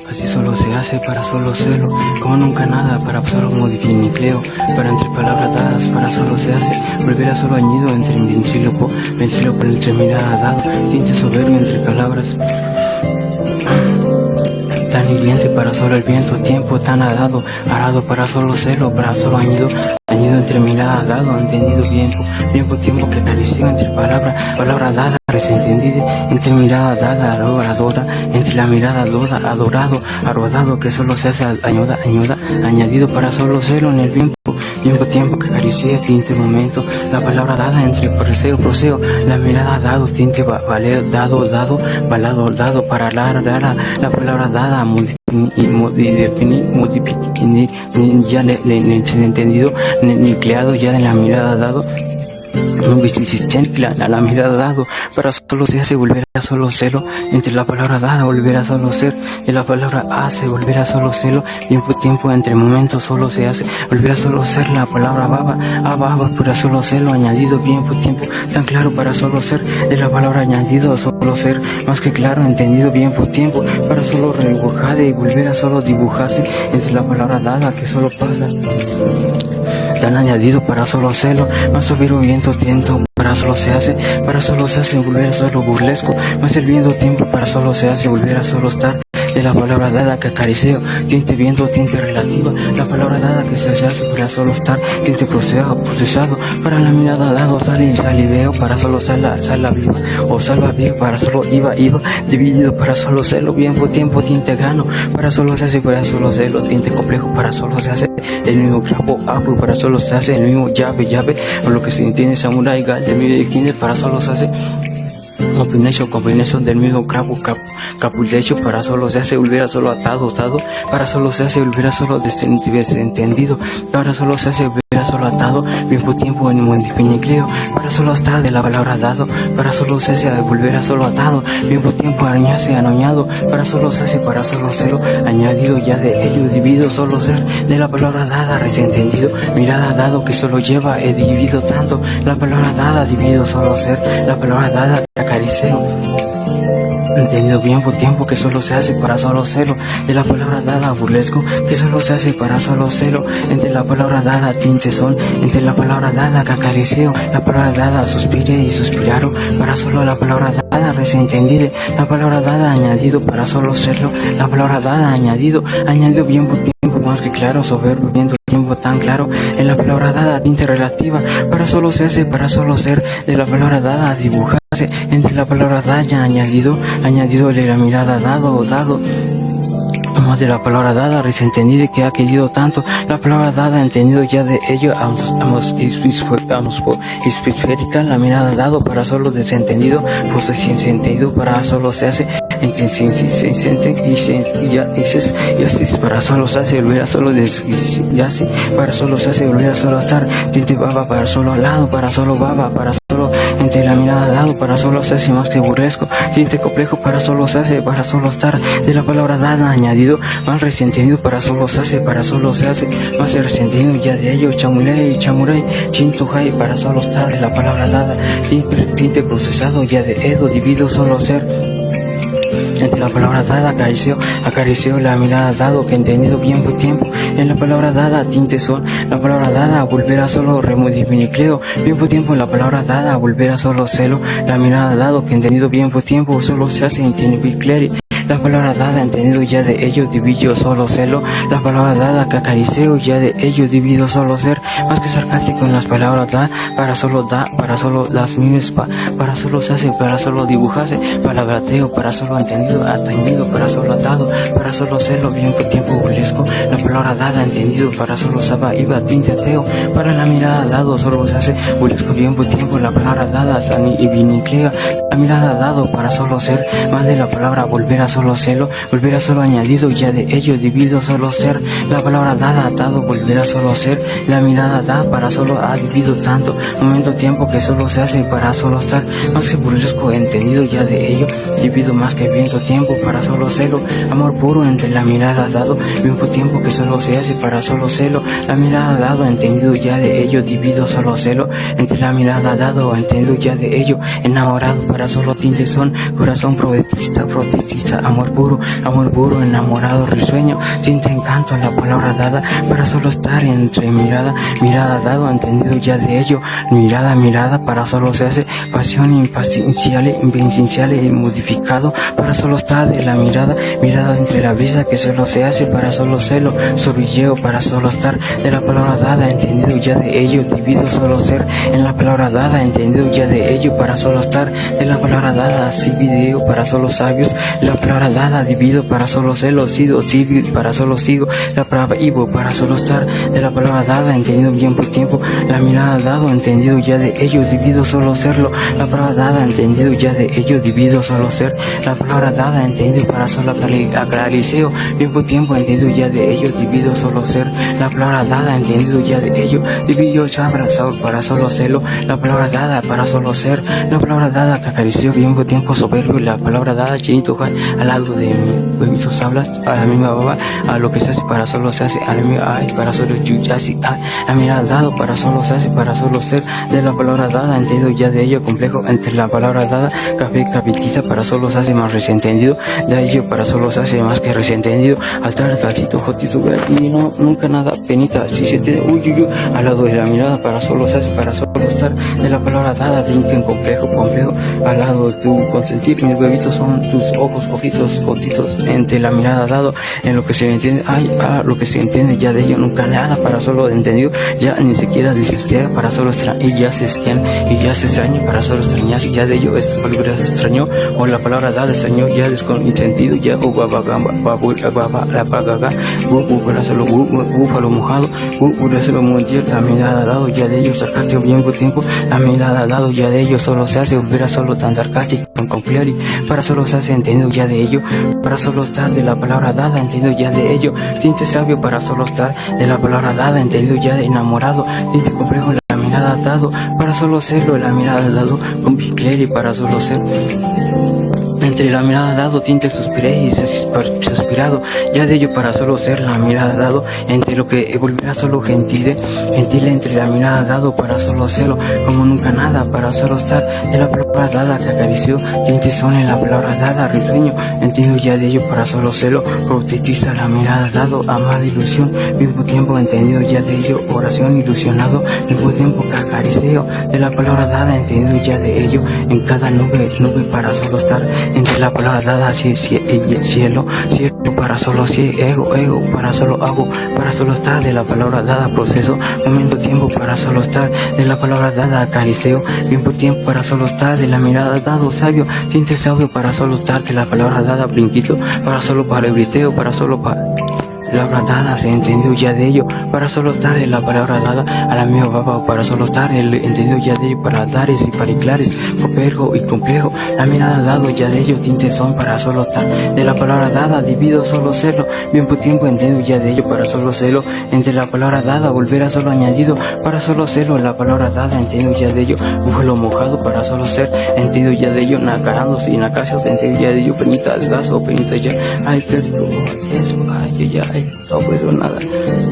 Así solo se hace para solo serlo, como nunca nada, para solo modificar, para entre palabras dadas, para solo se hace, volver a solo añido entre ventríloco entre mirada dado, diente soberbio entre palabras, tan hiriente para solo el viento, tiempo tan arado para solo serlo, para solo añido entre mirada dado, entendido tiempo que acarició entre palabra dada, desentendida, entre mirada dada, adoradora, entre la mirada adorado, arrodado, que solo se hace añoda, añadido para solo serlo en el tiempo que acaricia, tinte momento, la palabra dada entre proseo, la mirada dado, tinte valer, dado, balado, para la palabra dada, ya entendido, nucleado ya de la mirada dado, la mirada dado, para solo se hace volver a solo serlo, entre la palabra dada volver a solo ser, de la palabra hace volver a solo serlo, tiempo entre momentos solo se hace volver a solo ser, la palabra baba para solo serlo, añadido tiempo tan claro para solo ser, de la palabra añadido a solo ser, más que claro, entendido tiempo para solo redibujar y volver a solo dibujarse, entre la palabra dada que solo pasa, tan añadido para solo serlo, más subir viento para solo se hace volver a solo burlesco, más el viento tiempo para solo se hace volver a solo estar, de la palabra dada que acariceo, tinte viento, tinte relativa, la palabra dada que se hace para solo estar, tinte procesado, para la mirada dado, saliveo, para solo sala viva, o salva viva, para solo iba, dividido para solo serlo, tiempo, tinte grano, para solo se hace, para solo serlo, tinte complejo, para solo se hace, el mismo clavo, para solo se hace, el mismo llave, o lo que se entiende samurai, del mismo esquina, para solo se hace, combinación del mismo capulecho, para solo se hace volver a solo atado, para solo se hace volver a solo desentendido, para solo se hace volver a solo atado, tiempo en modificado, para solo estar de la palabra dado, para solo se hace volver a solo atado, tiempo arañarse, anoñado, para solo se hace para solo serlo, añadido ya de ello, dividido solo ser, de la palabra dada, desentendido, mirada dado que solo lleva, he dividido tanto, la palabra dada, dividido solo ser, la palabra dada, acariceo, entendido tiempo que solo se hace para solo serlo, de la palabra dada burlesco que solo se hace para solo serlo, entre la palabra dada tinte son, entre la palabra dada que acaricio, la palabra dada suspire y suspiraron, para solo la palabra dada resentendire, la palabra dada añadido para solo serlo, la palabra dada añadido tiempo más que claro, soberbio tiempo tan claro, en la palabra dada tinte relativa, para solo se hace para solo ser, de la palabra dada dibujar, entre la palabra daya añadido de la mirada dado, más de la palabra dada resentendida que ha querido tanto, la palabra dada entendido ya de ello, esférica, la mirada dado para solo desentendido, pues sin sentido para solo se hace, y así para solo se hace volver a solo para solo se hace volver a solo estar, tinte baba para solo al lado, para solo baba, para solo entre la mirada dado, para solo se hace más que burlesco, tinte complejo para solo se hace, para solo estar, de la palabra dada añadido, más resentido para solo se hace, más resentido ya de ello, chamurai, chintuhai para solo estar, de la palabra dada, tinte procesado ya de edo, dividido solo ser, entre la palabra dada acarició la mirada dado que entendido tiempo, en la palabra dada tinte son, la palabra dada volver a solo remodificleo, tiempo, la palabra dada volver a solo celo, la mirada dado que entendido tiempo, solo se hace intinibicleri, la palabra dada entendido ya de ello divido solo celo, la palabra dada que acariceo ya de ello divido solo ser, más que sarcástico en las palabras para solo las mimes, para solo se hace, para solo dibujarse, palabrateo, para solo entendido, atañido, para solo atado, para solo serlo tiempo burlesco, la palabra dada entendido, para solo saba, iba, tinte ateo, para la mirada dado solo se hace burlesco tiempo, la palabra dada sani y viniclea, la mirada dado para solo ser, más de la palabra volver a solo celo, volver a solo añadido ya de ello divido solo ser, la palabra dada atado volver a solo ser, la mirada da para solo ha dividido tanto, tiempo que solo se hace para solo estar, más que burlesco entendido ya de ello, divido más que tiempo para solo celo, amor puro entre la mirada dado, tiempo que solo se hace para solo celo, la mirada dado entendido ya de ello, divido solo celo, entre la mirada dado entendido ya de ello, enamorado para solo tinte son, corazón protectista, amor puro, enamorado, risueño, tinte encanto en la palabra dada, para solo estar entre mirada, dado, entendido ya de ello, mirada, para solo se hace pasión impacincial y modificado, para solo estar de la mirada entre la brisa que solo se hace, para solo celo, sorbilleo, para solo estar de la palabra dada, entendido ya de ello, divido solo ser en la palabra dada, entendido ya de ello, para solo estar de la palabra dada, así video para solo sabios, la palabra dada, divido para solo celo, sido, para solo sigo, la palabra ivo, para solo estar de la palabra dada, entendido bien por tiempo, la mirada dado, entendido ya de ello, divido solo serlo, la palabra dada, entendido ya de ello, divido solo ser, la palabra dada, entendido para solo aclariseo, bien por tiempo, entendido ya de ello, divido solo ser, la palabra dada, entendido ya de ello, divido sabra para solo serlo, la palabra dada para solo ser, la palabra dada que acarició bien por tiempo soberbio, la palabra dada chinito al lado de mi bebitos hablas, a la misma baba, a lo que se hace para solo se hace, a la misma ay, para solo yuyasi, la mirada dado para solo se hace, para solo ser, de la palabra dada, entendido ya de ello, complejo entre la palabra dada, café capitita para solo se hace más resentendido, de ello para solo se hace más que resentendido, altar, talcito, jotito, y no, nunca nada, penita, si se tiene, al lado de la mirada para solo se hace, para solo estar, de la palabra dada, en complejo, al lado de tu consentir, mis bebitos son tus ojos, ojitos, gotitos, entre la mirada dado, en lo que se entiende, lo que se entiende ya de ello, nunca nada, para solo entendido, ya ni siquiera desistía, para solo extrañar, y ya se extraña, para solo extrañarse, ya de ello, estas palabras se extrañó, o la palabra dada extrañó, ya descontentido, ya, o la pagaga, para solo, búfalo mojado, para solo mundial, la mirada dado, ya de ello, sarcástico, bien por tiempo, la mirada dado, ya de ello, solo se hace, hubiera solo tan sarcástico, con clari, para solo se hace, entendido ya de ello, para solo estar de la palabra dada, entendido ya de ello, tinte sabio, para solo estar de la palabra dada, entendido ya de enamorado, tinte complejo, la mirada dado, para solo serlo, la mirada dado, con clari, para solo ser. Entre la mirada dado, tinte suspiré y suspirado, ya de ello para solo ser la mirada dado, entre lo que volverá solo gentile entre la mirada dado para solo serlo, como nunca nada, para solo estar de la palabra dada que acarició, tinte son en la palabra dada, risueño, entiendo ya de ello para solo serlo, protestiza la mirada dado, amada ilusión, mismo tiempo entendido ya de ello, oración ilusionado, mismo tiempo que acaricio, de la palabra dada, entendido ya de ello, en cada nube para solo estar, entre la palabra dada, cielo, para solo ego, para solo hago, para solo estar de la palabra dada, proceso, momento, tiempo, para solo estar de la palabra dada, acariceo, tiempo, para solo estar de la mirada dado, sabio, siente sabio, para solo estar de la palabra dada, brinquito, para solo para el griteo, para solo para la palabra dada, se entendió ya de ello, para solo estar de la palabra dada, a la mía baba, para solo estar, el entendido ya de ello, para dares y pariclares, copergo y complejo, la mirada dado ya de ello, tintes son para solo estar, de la palabra dada, divido solo serlo, bien por tiempo entendido ya de ello, para solo serlo, entre la palabra dada, volver a solo añadido, para solo serlo, la palabra dada, entendido ya de ello, búfalo mojado, para solo ser, entendido ya de ello, nacarandos y nacasios, entendido ya de ello, penita de gaso, penita ya, ay, qué rico, eso, ay, no pues nada,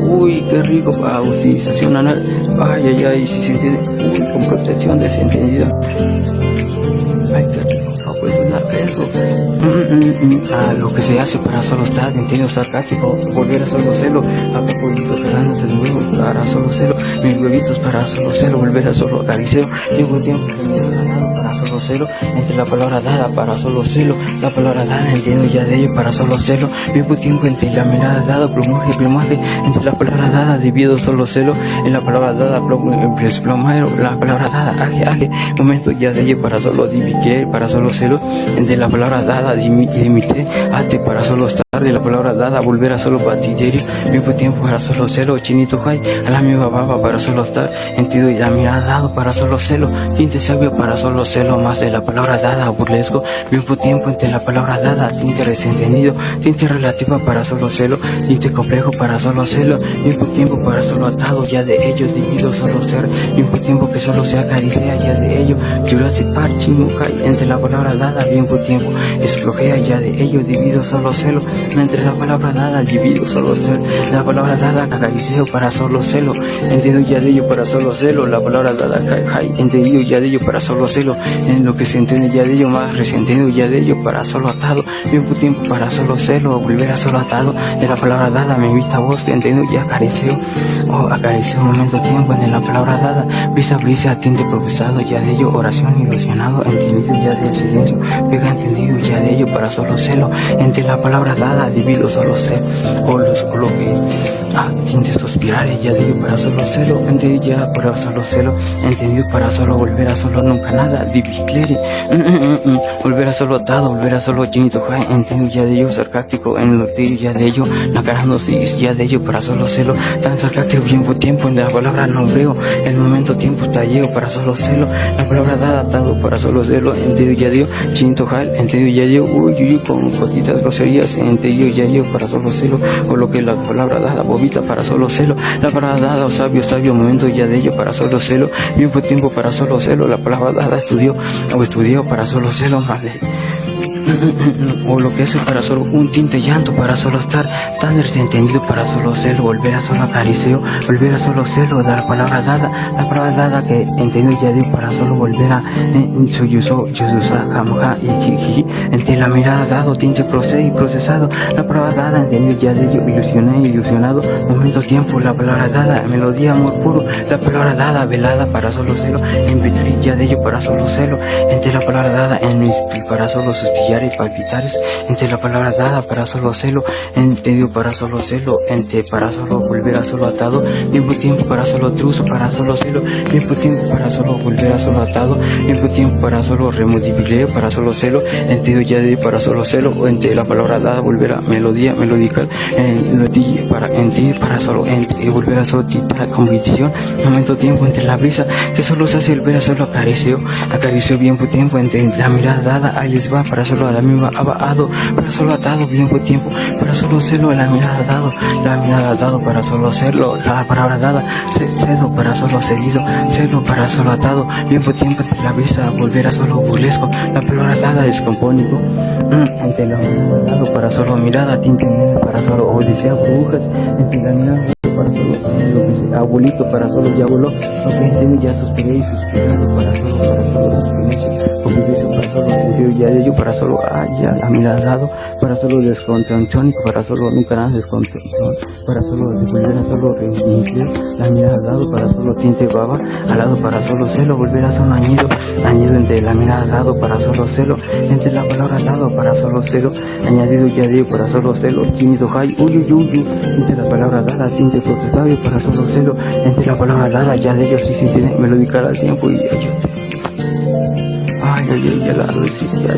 uy, qué rico para utilización anal, ay, si se entiende, uy, con protección desentendida, ay, qué rico, no pues nada, eso, lo que se hace para solo estar, entendido sarcástico, volver a solo celo, pollitos pelándose de nuevo, para solo celo, mis huevitos para solo celo, volver a solo acariceo, llevo tiempo para solo celo, entre la palabra dada, para solo celo, la palabra dada, entiendo ya de ello, para solo celo, llevo tiempo entre la mirada dada, plumaje, entre la palabra dada, divido solo celo, en la palabra dada, plomero, la palabra dada, aje, momento ya de ello, para solo diviqué, para solo celo, entre la palabra dada, dimité, ate, para solo estar, de la palabra dada, volver a solo batiderio, mismo tiempo para solo celo, chinito jai, a la misma baba para solo estar, entiendo y la mirada dado para solo celo, tinte sabio para solo celo, más de la palabra dada, burlesco, mismo tiempo entre la palabra dada, tinte desentendido, tinte relativa para solo celo, tinte complejo para solo celo, mismo tiempo para solo atado, ya de ello divido solo ser, mismo tiempo que solo se acaricia, ya de ello, Jurassic Park, chingo jai, entre la palabra dada, mismo tiempo, explojea, ya de ello divido solo celo, entre la palabra dada divido solo celo, la palabra dada acariceo para solo celo, entendido ya de ello para solo celo, la palabra dada entendido ya de ello para solo celo, en lo que se entiende ya de ello más resentido ya de ello para solo atado, tiempo para solo celo, volver a solo atado, de la palabra dada me invita a vos, entendido ya acariceo, acarició un momento tiempo en la palabra dada, brisa atiende profesado ya de ello, oración ilusionado, entendido ya del silencio, pega entendido ya de ello para solo celo, entre la palabra dada divido solo celo, o lo que tiende suspirar ya de ello para solo celo, entendido ya para solo celo, entendido para solo volver a solo nunca nada, bibicleri, volver a solo atado, volver a solo chinito jai, entendido ya de ello sarcástico, en lo que ya de ello, nacarando ya de ello para solo celo, tan sarcástico tiempo en la palabra nombreo, el momento tiempo talleo para solo celo, la palabra dada atado para solo celo, entendido ya de ello, chinito jai, entendido ya de ello, con poquitas groserías, entendido ya de ello para solo celo, o lo que la palabra dada, bobita para solo celo, la palabra dada, sabio, momento ya de ello para solo celo, tiempo para solo celo, la palabra dada estudió para solo celo, madre. O lo que es para solo un tinte llanto, para solo estar tan desentendido, para solo celo, volver a solo acariceo, volver a solo celo, de la palabra dada que entendido ya digo, para solo volver a soyuso, jamja y entre la mirada dado, tinte procesado, la palabra dada, entendido ya de ello, ilusionado, momento tiempo, la palabra dada, melodía, amor puro, la palabra dada, velada, para solo celo, en ya de ello, para solo celo, entre la palabra dada, para solo suspirar y palpitares, entre la palabra dada para solo celo, entendido para solo celo, para solo volver a solo atado, tiempo para solo truzo, para solo celo, tiempo para solo volver a solo atado, tiempo para solo remodibileo, para solo celo, entendido ya de para solo celo, o entre la palabra dada volver a melodical, para solo volver a solo tita convicción, momento tiempo entre la brisa que solo se hace volver a solo acarició bien tiempo entre la mirada dada, ahí les va para solo a la misma abado, para solo atado, bien tiempo, para solo celo, la mirada dado, para solo celo, la palabra dada, cedo, para solo cedido, celo, para solo atado, bien tiempo entre la brisa, volver a solo burlesco, la palabra dada descompónico, ante la mirada dado, para solo mirada, tinte para solo odisea, burbujas, entre la mirada para solo abuelito, para solo ya voló, ok, tengo ya suspiré y suspirado, para solo suspiré, para solo ya de ello, para solo ya la mirada al lado, para solo descontenciónico, para solo nunca nada descontención, para solo volver a solo reiniciar, la mirada al lado, para solo tinte baba, al lado para solo celo, volver a solo añido entre la mirada al lado, para solo celo, entre la palabra al lado, para solo celo, añadido ya de ello, para solo celo, tinido jai, entre la palabra dada, tinte procesado, para solo celo, entre la palabra dada, ya de ello sí se entiende, melodicar al tiempo y ello.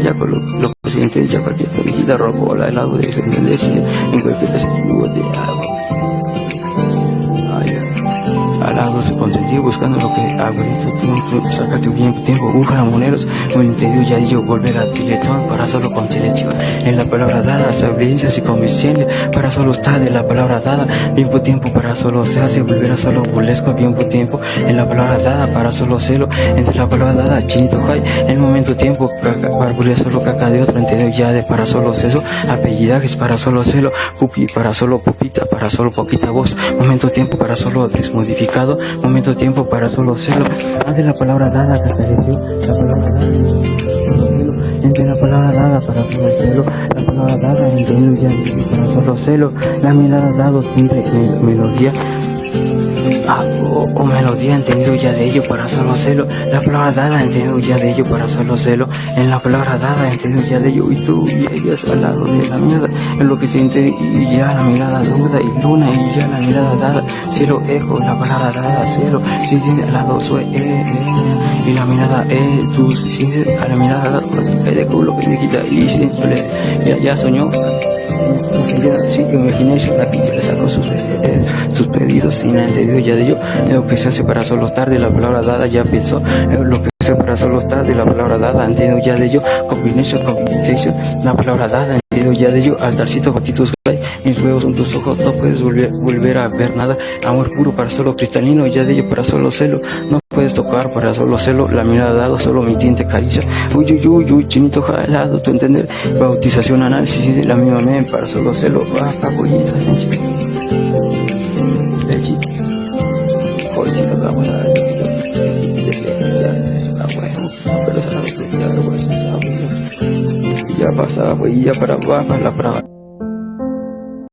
Ya con lo que se entiende, ya cualquier felicidad rojo, la helado de entenderse en cualquier residuo de agua. Al lado se consentía buscando lo que abuelito tiempo, sacate bien tiempo, moneros, un interior ya yo volver a tiletón para solo con silencio. En la palabra dada, sabidurías y convicciones, para solo estar de la palabra dada, bien tiempo para solo se hace volver a solo burlesco, bien tiempo en la palabra dada, para solo celo, entre la palabra dada, chinito jai, en momento tiempo, para volver solo caca de otro, entendido ya de para solo ceso, apellidajes para solo celo, pupi para solo pupita, para solo poquita voz, momento tiempo para solo desmodificar, momento tiempo para solo celo, ante la palabra dada que apareció, la palabra dada entre la palabra dada para solo celo, la palabra dada entendido ya para solo celo, la mirada dado siempre melodía, o melodía entendido ya de ello para solo celo, la palabra dada entendido ya de ello para solo celo, en la palabra dada entendido ya de ello, y tú y ellas al lado de la mierda, en lo que siente y ya la mirada duda y luna y ya la mirada dada, cielo eco, la palabra dada, cielo, si tiene al lado sue, y la mirada tú sientes a la mirada dada, de culo que te quita y ya soñó. Sí, imagination aquí le sacó sus pedidos sin entendido ya de ello, lo que se hace para solo estar de la palabra dada, ya pensó, lo que se hace para solo estar de la palabra dada, entendido ya de ello, combination, la palabra dada, entendido ya de ello, altarcito, gotitos, mis huevos son tus ojos, no puedes volver a ver nada, amor puro para solo cristalino, ya de ello para solo celo, no puedes tocar para solo hacerlo, la mirada dado, solo mi tinte caricia, uy, uy, uy, uy, chinito jalado, tu entender, bautización, análisis de la misma mente, para solo hacerlo, pollita, sencillo. Lechito, pollito, vamos a ver, ya pasaba, pues, ya para abajo, la para